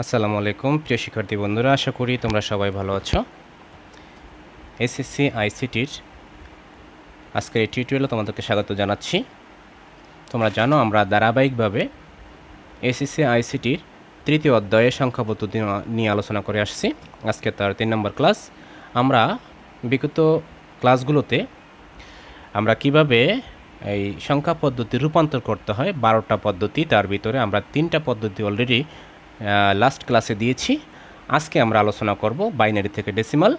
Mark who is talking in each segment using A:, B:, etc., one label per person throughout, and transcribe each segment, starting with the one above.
A: আসসালামু আলাইকুম প্রিয় শিক্ষার্থী বন্ধুরা, আশা করি তোমরা সবাই ভালো আছো। এসএসসি আইসিটির আজকের এই টিউটোরিয়ালে তোমাদেরকে স্বাগত জানাচ্ছি। তোমরা জানো আমরা ধারাবাহিকভাবে এসএসসি আইসিটির তৃতীয় অধ্যায়ে সংখ্যা পদ্ধতি নিয়ে আলোচনা করে আসছি। আজকে তার 3 নম্বর ক্লাস। আমরা বিগত ক্লাসগুলোতে আমরা কিভাবে এই সংখ্যা পদ্ধতি রূপান্তর করতে হয় 12টা পদ্ধতি, তার ভিতরে আমরা 3টা পদ্ধতি অলরেডি লাস্ট ক্লাসে দিয়েছি। আজকে আমরা আলোচনা করব বাইনারি থেকে ডেসিমাল,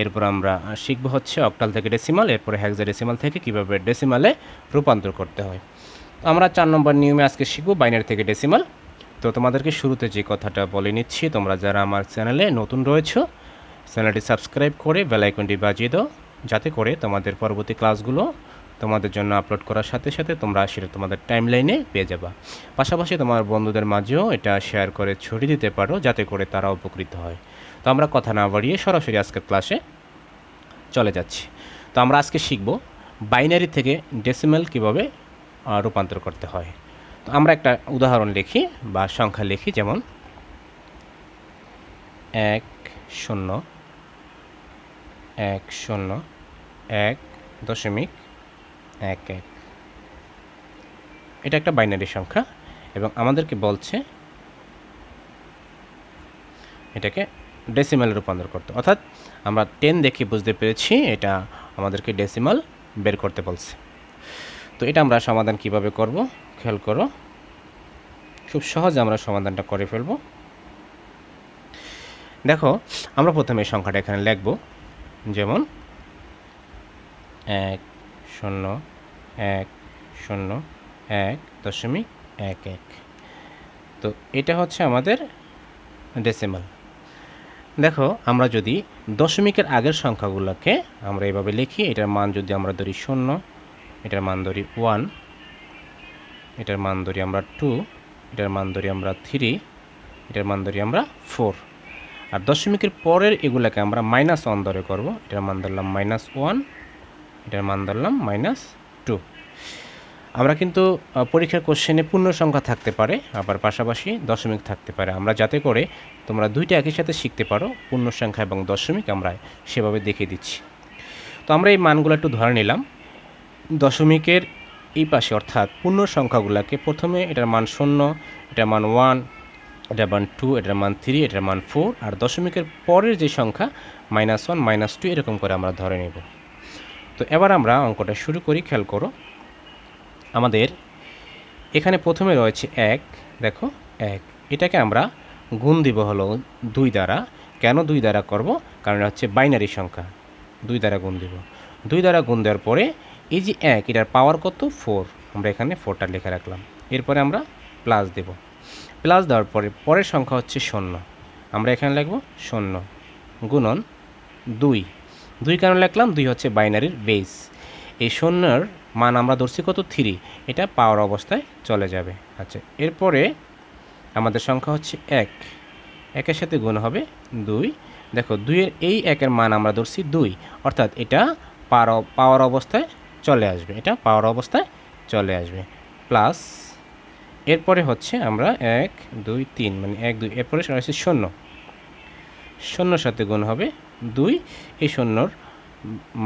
A: এরপর আমরা শিখব হচ্ছে অক্টাল থেকে ডেসিমাল, এরপরে হেক্সাডেসিমাল থেকে কিভাবে ডেসিমালে রূপান্তর করতে হয়। তো আমরা 4 নম্বর নিয়মে আজকে শিখব বাইনারি থেকে ডেসিমাল। তো তোমাদেরকে শুরুতে যে কথাটা বলে নিচ্ছি, তোমরা যারা আমার চ্যানেলে নতুন রয়েছো চ্যানেলটি সাবস্ক্রাইব করে বেল আইকনটি বাজিয়ে দাও, যাতে করে তোমাদের পরবর্তী ক্লাসগুলো তোমাদের জন্য আপলোড করার সাথে সাথে তোমরা সেটা তোমাদের টাইমলাইনে পেয়ে যাবা। পাশাপাশি তোমার বন্ধুদের মাঝেও এটা শেয়ার করে ছড়িয়ে দিতে পারো, যাতে করে তারা উপকৃত হয়। তো আমরা কথা না বাড়িয়ে সরাসরি আজকের ক্লাসে চলে যাচ্ছি। তো আমরা আজকে শিখব বাইনারি থেকে ডেসিমাল কিভাবে রূপান্তর করতে হয়। তো আমরা একটা উদাহরণ লিখি বা সংখ্যা লিখি, যেমন 1,0,1,0,1.11। এটা একটা বাইনারি সংখ্যা এবং আমাদেরকে বলছে এটাকে ডেসিমালে রূপান্তর করতে, অর্থাৎ আমরা 10 দেখে বুঝতে পেরেছি এটা আমাদেরকে ডেসিমাল বের করতে বলছে। তো এটা আমরা সমাধান কিভাবে করব খেয়াল করো, খুব সহজে আমরা সমাধানটা করে ফেলব। দেখো, আমরা প্রথমে এই সংখ্যাটা এখানে লিখব, যেমন 1,0,1,0,1.11। তো এটা হচ্ছে আমাদের ডেসিমাল। দেখো, আমরা যদি দশমিকের আগের সংখ্যাগুলোকে আমরা এভাবে লিখি, এটার মান যদি আমরা ধরি 0, এটার মান ধরি 1, এটার মান ধরি আমরা 2, এটার মান ধরি আমরা 3, এটার মান ধরি আমরা 4, আর দশমিকের পরের এগুলোকে আমরা -1 ধরে করব। এটার মান ধরলাম -1, এটার মান ধরলাম -2। আমরা কিন্তু পরীক্ষার কোশ্চেনে পূর্ণ সংখ্যা থাকতে পারে, আবার পাশাপাশি দশমিক থাকতে পারে। আমরা যাতে করে তোমরা দুইটা একই সাথে শিখতে পারো, পূর্ণ সংখ্যা এবং দশমিক, আমরা সেভাবে দেখিয়ে দিচ্ছি। তো আমরা এই মানগুলো একটু ধরে নিলাম। দশমিকের এই পাশে অর্থাৎ পূর্ণ সংখ্যাগুলোকে প্রথমে এটার মান 0, এটার মান 1, এটার মান 2, এটার মান 3, এটার মান 4, আর দশমিকের পরের যে সংখ্যা -1, -2 এরকম করে আমরা ধরে নেব। তো এবার আমরা অঙ্কটা শুরু করি। খেয়াল করো, আমাদের এখানে প্রথমে রয়েছে 1। দেখো 1, এটাকে আমরা গুণ দিব হলো 2 দ্বারা। কেন 2 দ্বারা করব? কারণ হচ্ছে বাইনারি সংখ্যা, 2 দ্বারা গুণ দিব। 2 দ্বারা গুণ দেওয়ার পরে এই যে 1, এটার পাওয়ার কত? 4। আমরা এখানে 4টা লিখে রাখলাম। এরপরে আমরা প্লাস দেব। প্লাস দেওয়ার পরে পরের সংখ্যা হচ্ছে 0। আমরা এখানে লিখব 0 গুণন 2। 2 কেন লিখলাম? 2 হচ্ছে বাইনারির বেস। এই 0-এর মান আমরা ধরছি কত? 3। এটা পাওয়ার অবস্থায় চলে যাবে। আচ্ছা, এরপরে আমাদের সংখ্যা হচ্ছে 1। 1-এর সাথে গুণ হবে 2। দেখো, 2-এর এই 1-এর মান আমরা ধরছি 2, অর্থাৎ এটা পাওয়ার অবস্থায় চলে আসবে। এটা পাওয়ার অবস্থায় চলে আসবে। প্লাস এরপরে হচ্ছে আমরা 1, 2, 3 মানে 1, 2, এরপরে রয়েছে 0। 0-এর সাথে গুণ হবে 2। এই 0-এর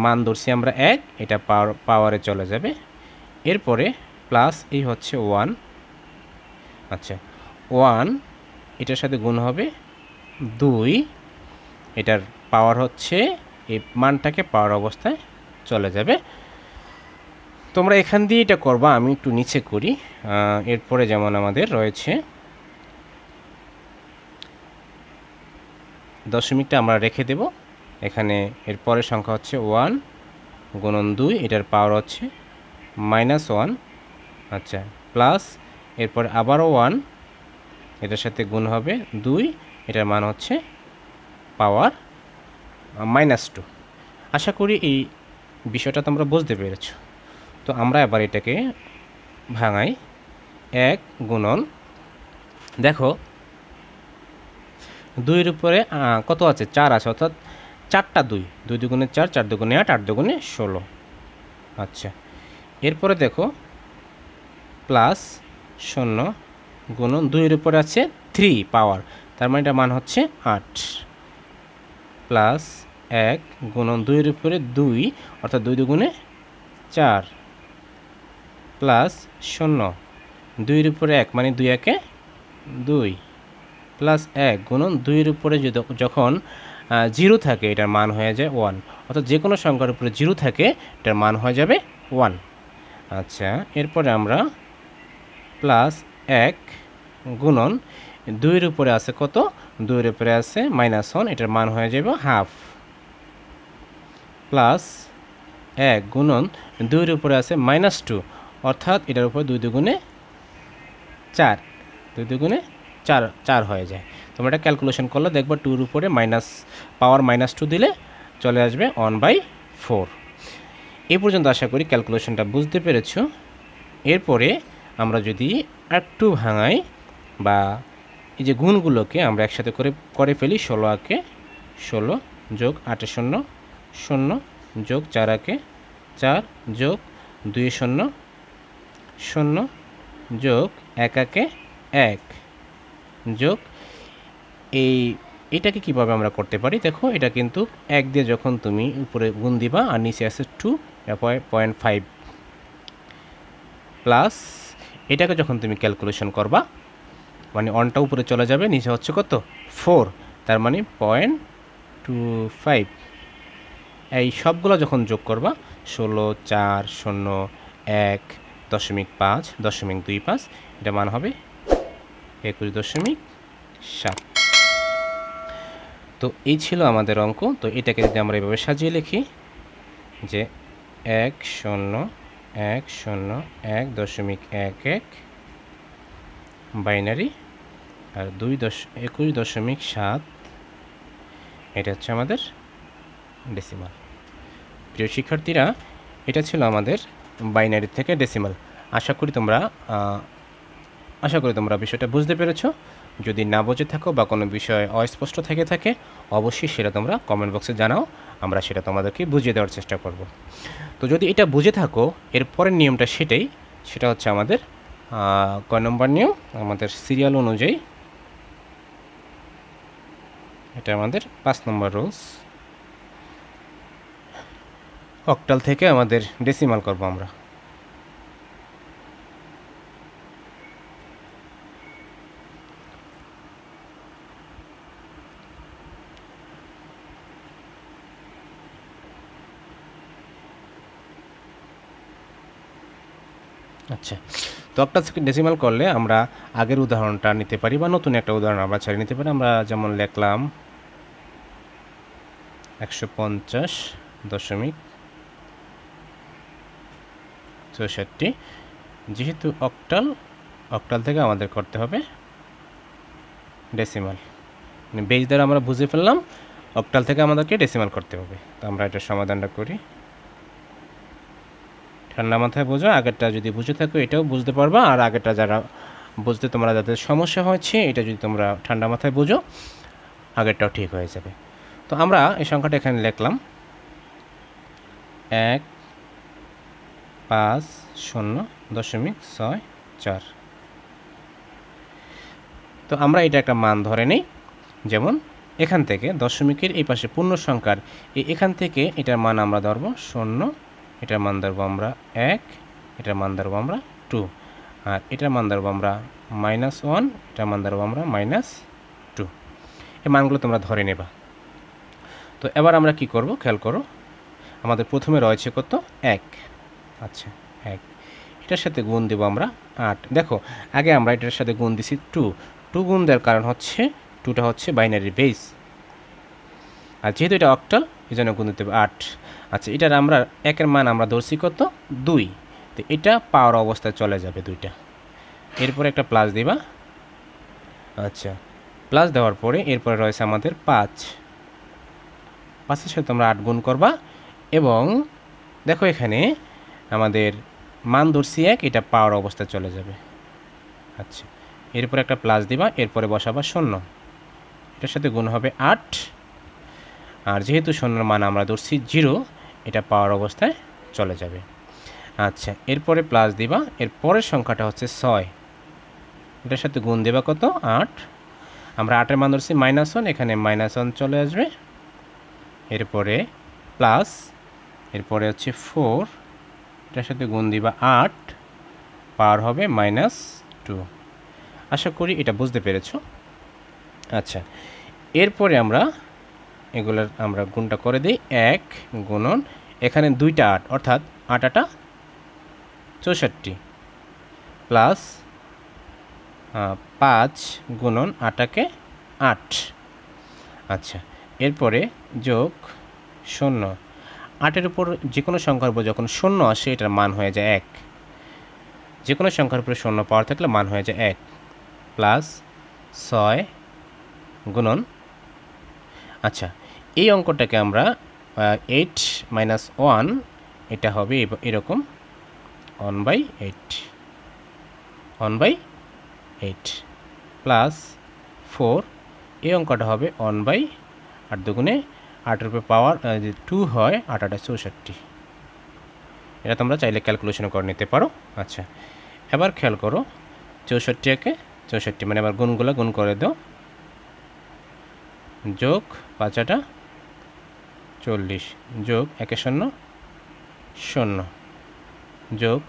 A: মান ধরছি আমরা 1, এটা পাওয়ারে চলে যাবে। এরপরে প্লাস এই হচ্ছে 1। আচ্ছা, 1 এটার সাথে গুণ হবে 2, এটার পাওয়ার হচ্ছে এই মানটাকে পাওয়ার অবস্থায় চলে যাবে। তোমরা এখান দিয়ে এটা করবা, আমি একটু নিচে করি। এরপরে যেমন আমাদের রয়েছে দশমিকটা আমরা রেখে দেব এখানে। এরপরের সংখ্যা হচ্ছে 1 গুণন 2, এটার পাওয়ার হচ্ছে -1। আচ্ছা, প্লাস এরপরে আবারও 1, এটার সাথে গুণ হবে 2, এটার মান হচ্ছে পাওয়ার -2। আশা করি এই বিষয়টা তোমরা বুঝতে পেরেছ। তো আমরা এবার এটাকে ভাঙাই। 1 গুণন, দেখো 2-এর উপরে কত আছে? 4 আছে, অর্থাৎ 4টা 2। 2 দুগুণে 4, 4 দুগুণে 8, 8 দুগুণে 16। আচ্ছা, এরপরে দেখো প্লাস 0 গুণন 2-এর উপরে আছে 3 পাওয়ার, তার মানে এটার মান হচ্ছে 8 প্লাস 1 গুণন 2 এর উপরে 2 অর্থাৎ 2 দুগুণে 4 প্লাস 0 2 এর উপরে 1 মানে 2 একে 2 প্লাস 1 গুণন 2 এর উপরে যখন 0 থাকে এটার মান হয়ে যায় 1, অর্থাৎ যে কোনো সংখ্যার উপরে 0 থাকে এটার মান হয়ে যাবে 1। আচ্ছা, এরপরে আমরা প্লাস 1 গুণন 2 এর উপরে আছে কত, 2 এর উপরে আছে -1, এটার মান হয়ে যাবে হাফ প্লাস 1 গুণন 2 এর উপরে আছে -2, অর্থাৎ এটার উপরে 2 দুগুণে 4, 2 দুগুণে 4 হয়ে যায়। তোমরা এটা ক্যালকুলেশন করলে দেখবা 2 এর উপরে পাওয়ার -2 দিলে চলে আসবে 1/4। এই পর্যন্ত আশা করি ক্যালকুলেশনটা বুঝতে পেরেছো। এরপরে আমরা যদি একটু ভাঙাই বা এই যে গুণগুলোকে আমরা একসাথে করে ফেলি, 16 আঁকে 16 যোগ 8 0 0 যোগ 4 আঁকে 4 যোগ 2 0 0 যোগ 1 আঁকে 1 যোগ এটাকে কীভাবে আমরা করতে পারি দেখো, এটা কিন্তু 1 দিয়ে যখন তুমি উপরে গুণ দিবা আর নিচে আছে 2, 0.5 প্লাস এটাকে যখন তুমি ক্যালকুলেশন করবা মানে 1টা উপরে চলে যাবে, নিচে হচ্ছে কত 4, তার মানে 0.25। এই সবগুলো যখন যোগ করবা 16 4 0 1 0.5 0.25, এটা মান হবে 21.7। তো এই ছিল আমাদের অঙ্ক। তো এটাকে যদি আমরা এভাবে সাজিয়ে লিখি যে 1 0 1 0 1.11 বাইনারি আর 21.7, এটা হচ্ছে আমাদের ডেসিমাল। প্রিয় শিক্ষার্থীরা, এটা ছিল আমাদের বাইনারি থেকে ডেসিমাল। আশা করি তোমরা বিষয়টা বুঝতে পেরেছো। যদি না বুঝে থাকো বা কোনো বিষয় অস্পষ্ট থেকে থাকে অবশ্যই সেটা তোমরা কমেন্ট বক্সে জানাও, আমরা সেটা তোমাদেরকে বুঝিয়ে দেওয়ার চেষ্টা করব। তো যদি এটা বুঝে থাকো, এর পরের নিয়মটা সেটা হচ্ছে আমাদের কয় নম্বর নিয়ম, আমাদের সিরিয়াল অনুযায়ী এটা আমাদের 5 নম্বর রুলস। অক্টাল থেকে আমাদের ডেসিমাল করব আমরা। আচ্ছা, তো অক্টাল থেকে ডেসিমাল করলে আমরা আগের উদাহরণটা নিতে পারি বা নতুন একটা উদাহরণ আমরা ছেড়ে নিতে পারি। আমরা যেমন লিখলাম 150.64, যেহেতু অক্টাল থেকে আমাদের করতে হবে ডেসিমাল, মানে বেজ দ্বারা আমরা বুঝে ফেললাম, অক্টাল থেকে আমাদেরকে ডেসিমাল করতে হবে। তো আমরা এটার সমাধানটা করি। ঠান্ডা মাথায় বোঝো, আগেরটা যদি বুঝে থাকো এটাও বুঝতে পারবা, আর আগেরটা যারা বুঝতে তোমরা যাদের সমস্যা হয়েছে এটা যদি তোমরা ঠান্ডা মাথায় বুঝো আগেরটাও ঠিক হয়ে যাবে। তো আমরা এই সংখ্যাটা এখানে লিখলাম 150.64। তো আমরা এটা একটা মান ধরে নিই, যেমন এখান থেকে দশমিকের এই পাশে পূর্ণ সংখ্যার এখান থেকে এটার মান আমরা ধরবো 0, এটার মান ধরবো আমরা 1, এটার মান ধরবো আমরা 2, আর এটার মান ধরবো আমরা -1, এটার মান ধরবো আমরা -2। এই মানগুলো তোমরা ধরে নেবা। তো এবার আমরা কি করব খেয়াল করো, আমাদের প্রথমে রয়েছে কত 1। আচ্ছা 1, এটার সাথে গুণ দেব আমরা 8। দেখো আগে আমরা এটার সাথে গুণ দিছি 2 গুণ দেওয়ার কারণ হচ্ছে 2টা হচ্ছে বাইনারি বেস, আর যেহেতু এটা অক্টাল এই জন্য গুণ দিতে হবে 8। আচ্ছা, এটার আমরা 1-এর মান আমরা ধরছি কত 2, তো এটা পাওয়ার অবস্থায় চলে যাবে 2টা। এরপরে একটা প্লাস দিবা। আচ্ছা, প্লাস দেওয়ার পরে এরপরে রয়েছে আমাদের 5-এর সাথে তোমরা 8 গুণ করবা, এবং দেখো এখানে আমাদের মান ধরছি 1, এটা পাওয়ার অবস্থায় চলে যাবে। আচ্ছা, এরপরে একটা প্লাস দিবা, এরপরে বসাবা 0, এটার সাথে গুণ হবে 8, আর যেহেতু 0-এর মান আমরা ধরছি 0, এটা পাওয়ার অবস্থায় চলে যাবে। আচ্ছা, এরপরে প্লাস দিবা, এর পরের সংখ্যাটা হচ্ছে 6, এটার সাথে গুণ দেবা কত 8, আমরা 8-এর মান ধরছি -1, এখানে -1 চলে আসবে, এরপরে প্লাস, এরপরে হচ্ছে 4, এটার সাথে গুণ দিবা 8, পাওয়ার হবে -2। আশা করি এটা বুঝতে পেরেছো। আচ্ছা, এরপরে আমরা এগুলোর আমরা গুণটা করে দিই। 1 গুণন এখানে 2টা 8, অর্থাৎ 8 64, প্লাস 5 গুণন 8কে 8। আচ্ছা, এরপরে যোগ 0, 8-এর উপর যে কোনো সংখ্যার উপর যখন 0 আসে এটার মান হয়ে যায় 1, যে কোনো সংখ্যার উপরে 0 পাওয়ার থাকলে মান হয়ে যায় 1, প্লাস 6 গুণন, আচ্ছা এই অঙ্কটাকে আমরা 8 - 1, এটা হবে এরকম 1/8, 1/8 প্লাস 4, এই অঙ্কটা হবে 1/8 দুগুণে 8-এর উপরে পাওয়ার 2 হয়, 8 64। এটা তোমরা চাইলে ক্যালকুলেশন করে নিতে পারো। আচ্ছা, এবার খেয়াল করো, 64-কে 64 মানে আবার গুণগুলো গুণ করে দাও, যোগ 5 40, যোগ 1 0 0, যোগ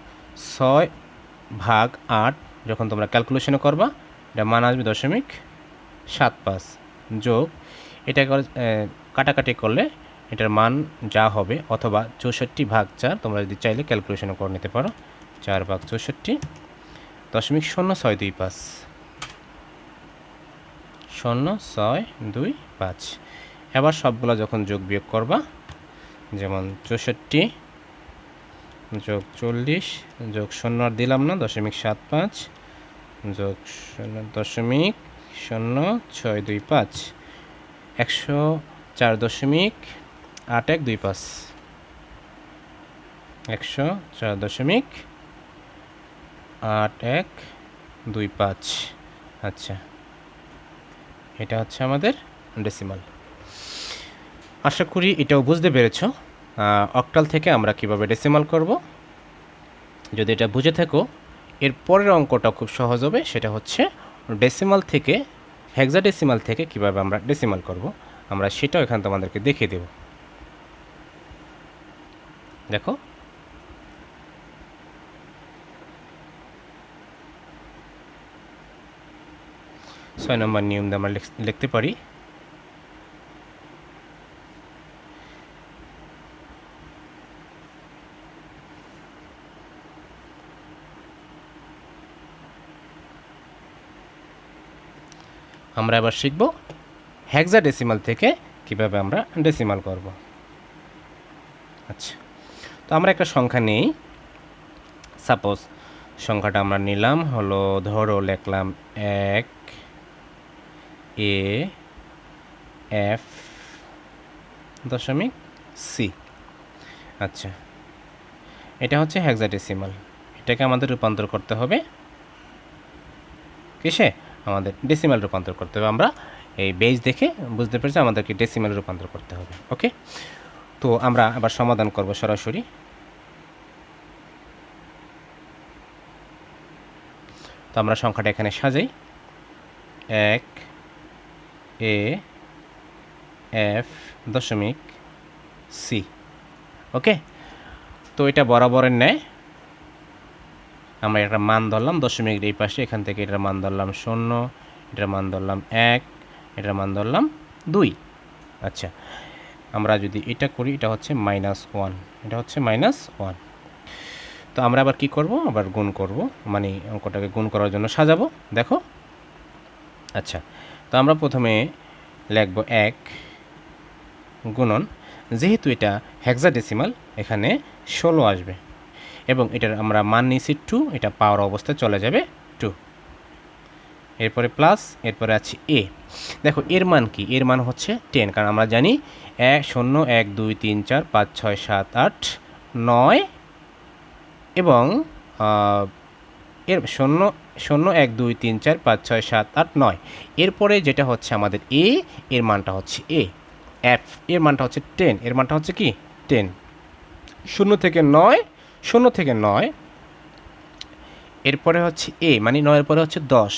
A: 6/8, যখন তোমরা ক্যালকুলেশন করবা এটা মান আসবে 0.75, যোগ এটাকে কাটাকাটি করলে এটার মান যা হবে, অথবা 64/4, তোমরা যদি চাইলে ক্যালকুলেশন করে নিতে পারো, 4/64, 0.0625, 0.625। এবার সবগুলো যখন যোগ বিয়োগ করবা, যেমন 64 যোগ 40 যোগ 0 আর দিলাম না, 0.75 যোগ 0.0625, 104.8125, 104.8125। আচ্ছা, এটা হচ্ছে আমাদের ডেসিমাল। আশা করি এটাও বুঝতে পেরেছো অক্টাল থেকে আমরা কিভাবে ডেসিমাল করব। যদি এটা বুঝে থাকো, এর পরের অঙ্কটা খুব সহজ হবে, সেটা হচ্ছে ডেসিমাল থেকে, হেক্সাডেসিমাল থেকে কিভাবে আমরা ডেসিমাল করব, আমরা সেটাও এখানে তোমাদেরকে দেখিয়ে দেব। দেখো, 6 নম্বর নিয়ম দিয়ে আমরা লিখতে পারি, আমরা এবার শিখব হেক্সাডেসিমাল থেকে কিভাবে আমরা ডেসিমাল করব। আচ্ছা, তো আমরা একটা সংখ্যা নেই, সাপোজ সংখ্যাটা আমরা নিলাম হলো, ধরো লিখলাম 1 AF দশমিক C। আচ্ছা, এটা হচ্ছে হেক্সাডেসিমাল, এটাকে আমাদের রূপান্তর করতে হবে কিসে, আমাদের ডেসিমাল রূপান্তর করতে হবে। আমরা এই বেজ দেখে বুঝতে পেরেছি আমাদেরকে ডেসিমাল রূপান্তর করতে হবে। ওকে, তো আমরা আবার সমাধান করব সরাসরি। তো আমরা সংখ্যাটা এখানে সাজাই, 1 AF দশমিক C। ওকে, তো এটা বরাবরের ন্যায় আমরা একটা মান ধরলাম দশমিক এই পাশে, এখান থেকে এটার মান ধরলাম 0, এটার মান ধরলাম 1, এটার মান ধরলাম 2। আচ্ছা, আমরা যদি এটা করি, এটা হচ্ছে -1, এটা হচ্ছে -1। তো আমরা আবার কি করব, আবার গুণ করব, মানে অঙ্কটাকে গুণ করার জন্য সাজাবো। দেখো, আচ্ছা, তো আমরা প্রথমে লিখব 1 গুণন, যেহেতু এটা হেক্সাডেসিমাল এখানে 16 আসবে, এবং এটার আমরা মান নিয়েছি 2, এটা পাওয়ার অবস্থায় চলে যাবে 2। এরপরে প্লাস, এরপরে আছে এ। দেখো এর মান কি, এর মান হচ্ছে 10, কারণ আমরা জানি 0 1 2 3 4 5 6 7 8 9, এবং এর 0 0 1 2 3 4 5 6 7 8 9, এরপরে যেটা হচ্ছে আমাদের এ, এর মানটা হচ্ছে এ। এফ এর মানটা হচ্ছে 10, এর মানটা হচ্ছে কি 10। 0 থেকে 9, 0 থেকে 9, এরপরে হচ্ছে এ মানে 9 এর পরে হচ্ছে 10,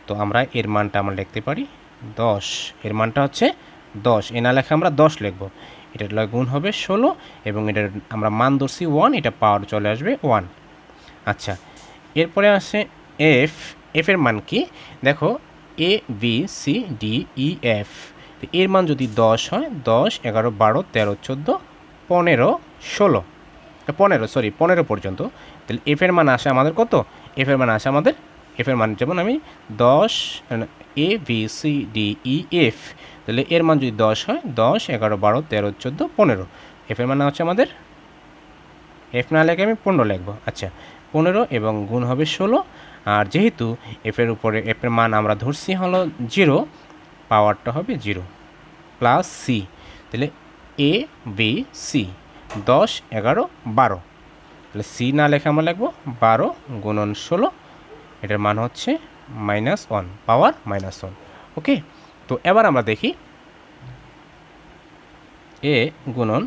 A: তো তো আমরা এর মানটা আমরা লিখতে পারি 10, এর মানটা হচ্ছে 10, এ না লেখা আমরা 10 লিখব। এটার গুণ হবে 16 এবং এটার আমরা মান ধরছি 1, এটা পাওয়ার চলে আসবে 1। আচ্ছা, এরপরে আসে এফ। এফের মান কি দেখো, A B C D E F, এর মান যদি 10 হয়, 10, 11, 12, 13, 14, 15, 16, 15 পর্যন্ত, তাহলে এফের মান আসে আমাদের কত? এফের মান আসে আমাদের, এফের মান যেমন আমি 10 A B C D E F, তাহলে এর মান যদি 10 হয়, 10, 11, 12, 13, 14, 15, এফের মান হচ্ছে আমাদের, এফ না লেখে আমি 15 লিখব। আচ্ছা, 15 এবং গুণ হবে 16, আর যেহেতু এফের উপরে এফের মান আমরা ধরছি হলো 0, পাওয়ারটা হবে 0 প্লাস সি, তাহলে এ বি সি 10, 11, 12, তাহলে সি না লেখে আমরা লিখব 12 গুণন 16, এটার মান হচ্ছে -1, পাওয়ার -1। ওকে, তো এবার আমরা দেখি এ গুণন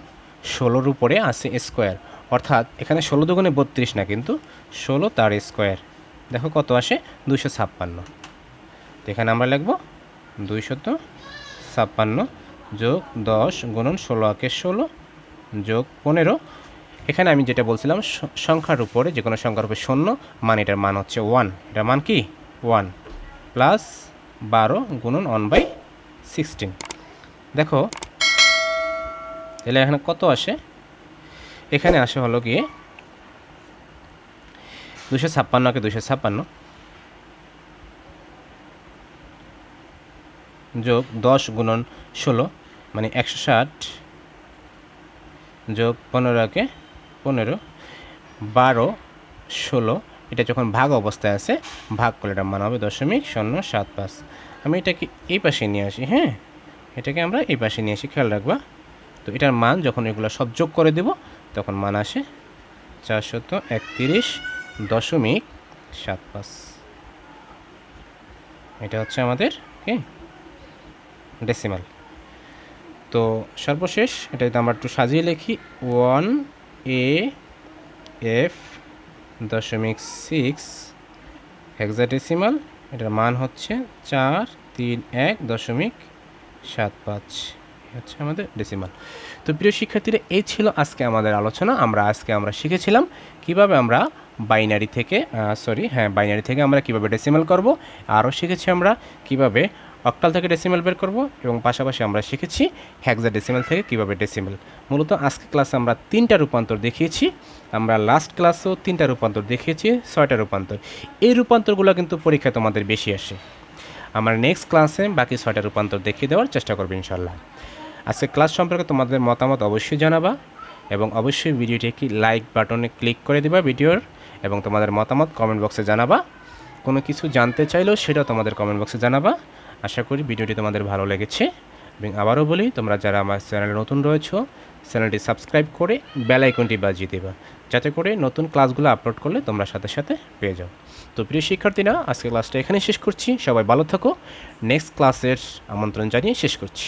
A: 16-র উপরে আছে স্কোয়ার, অর্থাৎ এখানে 16 দুগুণে 32 না, কিন্তু 16 তার স্কোয়ার, দেখো কত আসে 256। তো এখানে আমরা লিখব 256 যোগ 10 গুণন 16 একে 16 যোগ 15। এখানে আমি যেটা বলছিলাম সংখ্যার উপরে যে কোনো সংখ্যার উপরে 0 মান, এটার মান হচ্ছে 1, এটার মান কি 1 প্লাস 12 গুণন 1/16। দেখো তাহলে এখানে কত আসে, এখানে আসে হলো গিয়ে 256 কে 256 যোগ 10 গুণন 16 মানে 160 যোগ 15 কে 15, 12, 16, এটা যখন ভাগ অবস্থায় আছে, ভাগ করলে এটার মান হবে 0.075। আমি এটাকে এই পাশে নিয়ে আসি, হ্যাঁ, এটাকে আমরা এই পাশে নিয়ে আসি, খেয়াল রাখবা। তো এটার মান যখন এগুলো সব যোগ করে দেব, তখন মান আসে 431.75। এটা হচ্ছে আমাদের কি ডেসিমাল। তো সর্বশেষ এটা যদি আমরা একটু সাজিয়ে লিখি, 1AF.6 হেক্সাডেসিমাল, এটার মান হচ্ছে 431.75, হচ্ছে আমাদের ডেসিমাল। তো প্রিয় শিক্ষার্থীরা, এই ছিল আজকে আমাদের আলোচনা। আজকে আমরা শিখেছিলাম কিভাবে আমরা বাইনারি থেকে আমরা কিভাবে ডেসিমাল করব, আরও শিখেছি আমরা কিভাবে অক্টাল থেকে ডেসিমাল বের করব, এবং পাশাপাশি আমরা শিখেছি হেক্সাডেসিমাল থেকে কিভাবে ডেসিমাল। মূলত আজকে ক্লাসে আমরা 3টা রূপান্তর দেখিয়েছি, আমরা লাস্ট ক্লাসেও 3টা রূপান্তর দেখিয়েছি, 6টা রূপান্তর। এই রূপান্তরগুলো কিন্তু পরীক্ষায় তোমাদের বেশি আসে। আমরা নেক্সট ক্লাসে বাকি 6টা রূপান্তর দেখিয়ে দেওয়ার চেষ্টা করব ইনশাল্লাহ। আজকে ক্লাস সম্পর্কে তোমাদের মতামত অবশ্যই জানাবা, এবং অবশ্যই ভিডিওটি একটি লাইক বাটনে ক্লিক করে দিবা ভিডিওর, এবং তোমাদের মতামত কমেন্ট বক্সে জানাবা। কোনো কিছু জানতে চাইলেও সেটাও তোমাদের কমেন্ট বক্সে জানাবা। আশা করি ভিডিওটি তোমাদের ভালো লেগেছে, এবং আবারও বলি, তোমরা যারা আমার চ্যানেলে নতুন রয়েছো, চ্যানেলটি সাবস্ক্রাইব করে বেল আইকনটি বাজিয়ে দেবা, যাতে করে নতুন ক্লাসগুলো আপলোড করলে তোমরা সাথে সাথে পেয়ে যাও। তো প্রিয় শিক্ষার্থীরা, আজকে ক্লাসটা এখানেই শেষ করছি। সবাই ভালো থাকো। নেক্সট ক্লাসের আমন্ত্রণ জানিয়ে শেষ করছি।